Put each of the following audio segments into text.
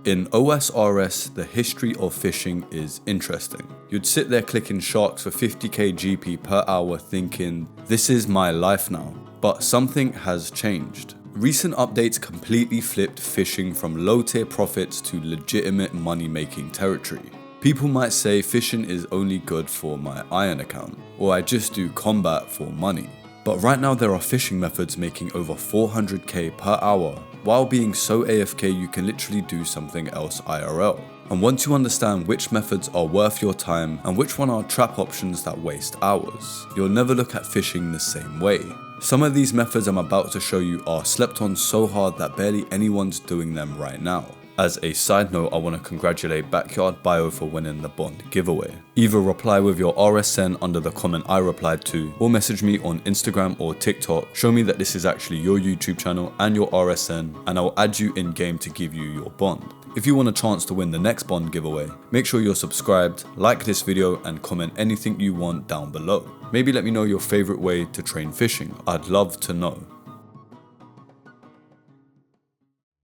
In OSRS, the history of fishing is interesting. You'd sit there clicking sharks for 50k GP per hour thinking, this is my life now. But something has changed. Recent updates completely flipped fishing from low tier profits to legitimate money making territory. People might say fishing is only good for my iron account, or I just do combat for money. But right now there are fishing methods making over 400k per hour, while being so AFK you can literally do something else IRL. And once you understand which methods are worth your time and which one are trap options that waste hours, you'll never look at fishing the same way. Some of these methods I'm about to show you are slept on so hard that barely anyone's doing them right now. As a side note, I want to congratulate Backyard Bio for winning the bond giveaway. Either reply with your RSN under the comment I replied to, or message me on Instagram or TikTok, show me that this is actually your YouTube channel and your RSN, and I'll add you in game to give you your bond. If you want a chance to win the next bond giveaway, make sure you're subscribed, like this video, and comment anything you want down below. Maybe let me know your favorite way to train fishing, I'd love to know.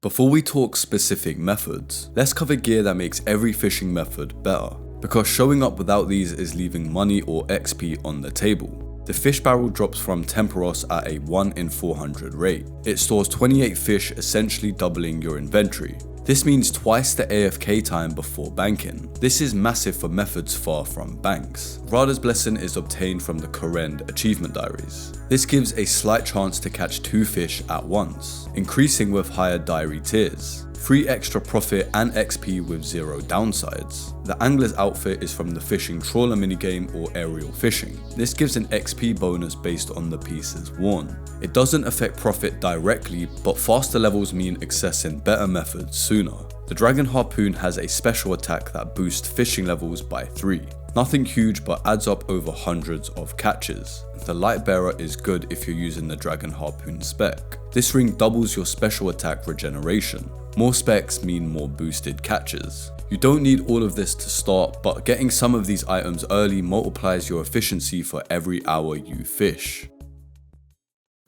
Before we talk specific methods, let's cover gear that makes every fishing method better, because showing up without these is leaving money or XP on the table. The fish barrel drops from Temperos at a 1 in 400 rate. It stores 28 fish, essentially doubling your inventory. This means twice the AFK time before banking. This is massive for methods far from banks. Rada's Blessing is obtained from the Karambwans achievement diaries. This gives a slight chance to catch 2 fish at once, increasing with higher diary tiers. Free extra profit and XP with 0 downsides. The angler's outfit is from the fishing trawler minigame or aerial fishing. This gives an XP bonus based on the pieces worn. It doesn't affect profit directly, but faster levels mean accessing better methods sooner. The Dragon Harpoon has a special attack that boosts fishing levels by 3. Nothing huge, but adds up over hundreds of catches. The Light Bearer is good if you're using the Dragon Harpoon spec. This ring doubles your special attack regeneration. More specs mean more boosted catches. You don't need all of this to start, but getting some of these items early multiplies your efficiency for every hour you fish.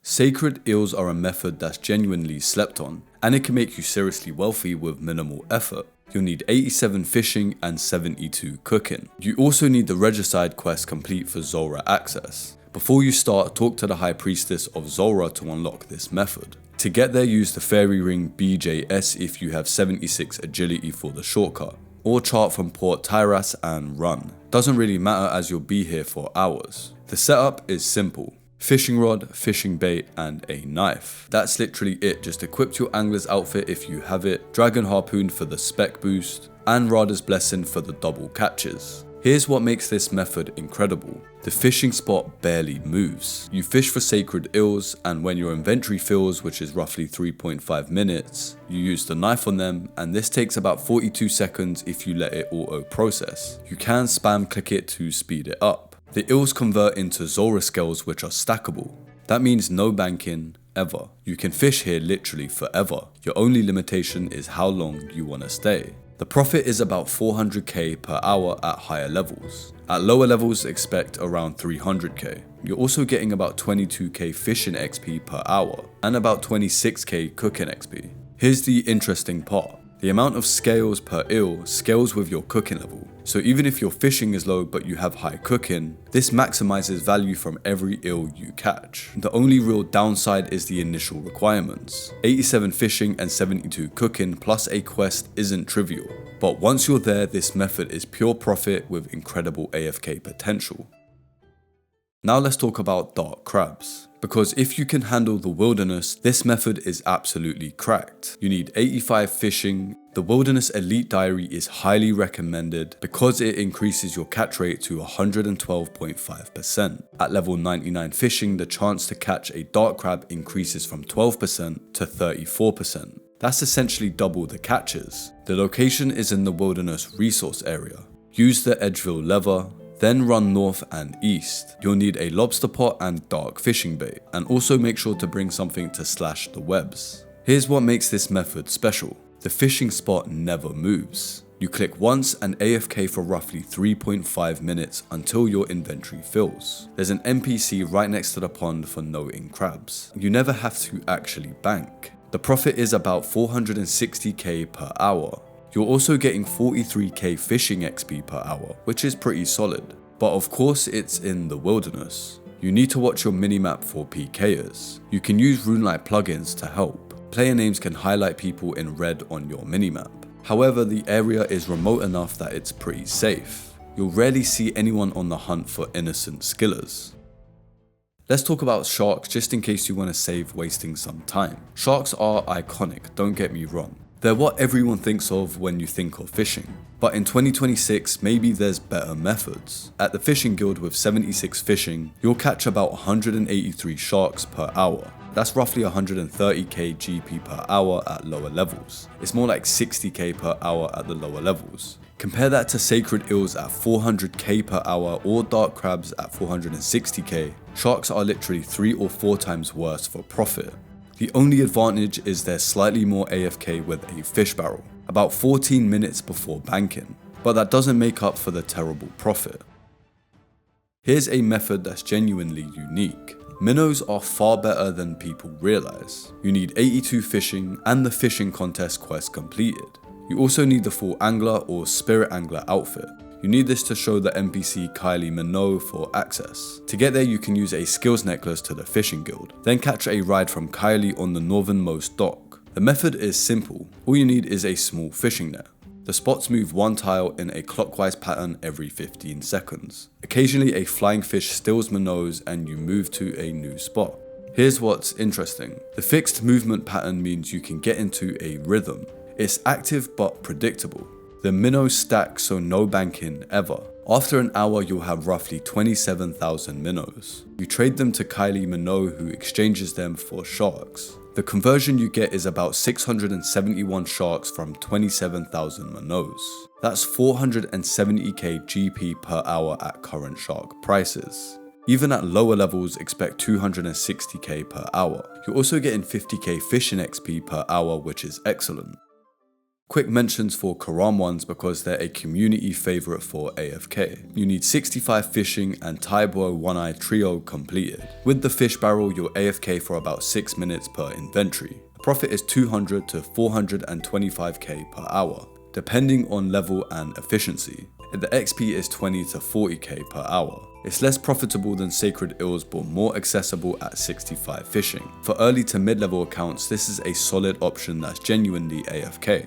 Sacred eels are a method that's genuinely slept on, and it can make you seriously wealthy with minimal effort. You'll need 87 fishing and 72 cooking. You also need the Regicide quest complete for Zulrah access. Before you start, talk to the High Priestess of Zulrah to unlock this method. To get there, use the Fairy Ring BJS if you have 76 agility for the shortcut, or chart from Port Tyras and run. Doesn't really matter as you'll be here for hours. The setup is simple. Fishing rod, fishing bait, and a knife. That's literally it. Just equip your angler's outfit if you have it, Dragon Harpoon for the spec boost, and Rada's Blessing for the double catches. Here's what makes this method incredible. The fishing spot barely moves. You fish for sacred eels, and when your inventory fills, which is roughly 3.5 minutes, you use the knife on them, and this takes about 42 seconds if you let it auto process. You can spam click it to speed it up. The eels convert into Zulrah scales, which are stackable. That means no banking ever. You can fish here literally forever. Your only limitation is how long you want to stay. The profit is about 400k per hour at higher levels. At lower levels, expect around 300k. You're also getting about 22k fishing XP per hour and about 26k cooking XP. Here's the interesting part. The amount of scales per eel scales with your cooking level. So even if your fishing is low but you have high cooking, this maximizes value from every eel you catch. The only real downside is the initial requirements. 87 fishing and 72 cooking plus a quest isn't trivial. But once you're there, this method is pure profit with incredible AFK potential. Now let's talk about dark crabs. Because if you can handle the wilderness, this method is absolutely cracked. You need 85 fishing. The Wilderness Elite Diary is highly recommended because it increases your catch rate to 112.5%. At level 99 fishing, the chance to catch a dark crab increases from 12% to 34%. That's essentially double the catches. The location is in the Wilderness Resource area. Use the Edgeville lever, then run north and east. You'll need a lobster pot and dark fishing bait, and also make sure to bring something to slash the webs. Here's what makes this method special. The fishing spot never moves. You click once and AFK for roughly 3.5 minutes until your inventory fills. There's an NPC right next to the pond for no-in crabs. You never have to actually bank. The profit is about 460k per hour. You're also getting 43k fishing XP per hour, which is pretty solid. But of course it's in the wilderness. You need to watch your minimap for PKers. You can use RuneLite plugins to help. Player names can highlight people in red on your minimap. However, the area is remote enough that it's pretty safe. You'll rarely see anyone on the hunt for innocent skillers. Let's talk about sharks just in case you want to save wasting some time. Sharks are iconic, don't get me wrong. They're what everyone thinks of when you think of fishing. But in 2026, maybe there's better methods. At the fishing guild with 76 fishing, you'll catch about 183 sharks per hour. That's roughly 130k GP per hour at lower levels. It's more like 60k per hour at the lower levels. Compare that to sacred eels at 400k per hour or dark crabs at 460k. Sharks are literally 3 or 4 times worse for profit. The only advantage is they're slightly more AFK with a fish barrel, about 14 minutes before banking, but that doesn't make up for the terrible profit. Here's a method that's genuinely unique. Minnows are far better than people realize. You need 82 fishing and the fishing contest quest completed. You also need the full angler or spirit angler outfit. You need this to show the NPC Kylie Minnows for access. To get there you can use a skills necklace to the fishing guild, then catch a ride from Kylie on the northernmost dock. The method is simple, all you need is a small fishing net. The spots move one tile in a clockwise pattern every 15 seconds. Occasionally a flying fish steals Minnows and you move to a new spot. Here's what's interesting. The fixed movement pattern means you can get into a rhythm. It's active but predictable. The minnows stack so no banking ever. After an hour you'll have roughly 27,000 minnows. You trade them to Kylie Minnows who exchanges them for sharks. The conversion you get is about 671 sharks from 27,000 minnows. That's 470k GP per hour at current shark prices. Even at lower levels expect 260k per hour. You're also getting 50k fishing XP per hour, which is excellent. Quick mentions for Karambwans because they're a community favourite for AFK. You need 65 fishing and Taibo one-eye trio completed. With the fish barrel you're AFK for about 6 minutes per inventory. The profit is 200 to 425k per hour, depending on level and efficiency. The XP is 20 to 40k per hour. It's less profitable than sacred eels but more accessible at 65 fishing. For early to mid-level accounts this is a solid option that's genuinely AFK.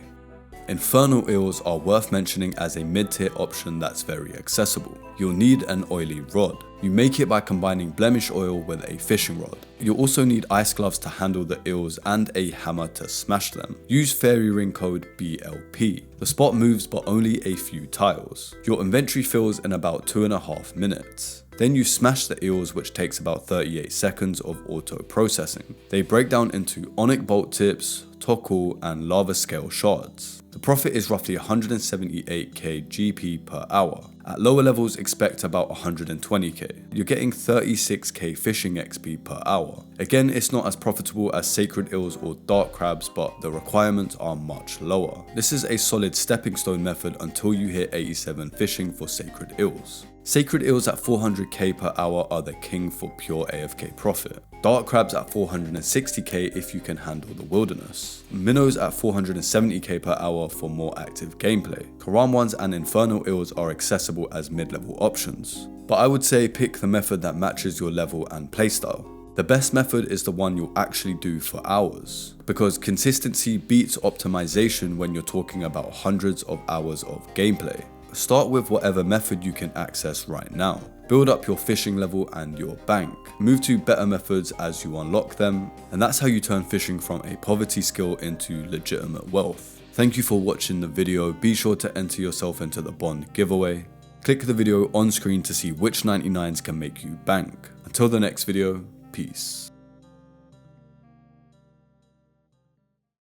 Infernal Eels are worth mentioning as a mid-tier option that's very accessible. You'll need an oily rod. You make it by combining blemish oil with a fishing rod. You'll also need ice gloves to handle the eels and a hammer to smash them. Use fairy ring code BLP. The spot moves but only a few tiles. Your inventory fills in about 2.5 minutes. Then you smash the eels, which takes about 38 seconds of auto processing. They break down into onyx bolt tips, tockle and lava scale shards. The profit is roughly 178k GP per hour. At lower levels expect about 120k. You're getting 36k fishing XP per hour. Again, it's not as profitable as sacred eels or dark crabs, but the requirements are much lower. This is a solid stepping stone method until you hit 87 fishing for sacred eels. Sacred eels at 400k per hour are the king for pure AFK profit. Dark crabs at 460k if you can handle the wilderness. Minnows at 470k per hour for more active gameplay. Karambwans and Infernal Eels are accessible as mid-level options. But I would say pick the method that matches your level and playstyle. The best method is the one you'll actually do for hours, because consistency beats optimization when you're talking about hundreds of hours of gameplay. Start with whatever method you can access right now. Build up your fishing level and your bank. Move to better methods as you unlock them, and that's how you turn fishing from a poverty skill into legitimate wealth. Thank you for watching the video. Be sure to enter yourself into the bond giveaway. Click the video on screen to see which 99s can make you bank. Until the next video, peace.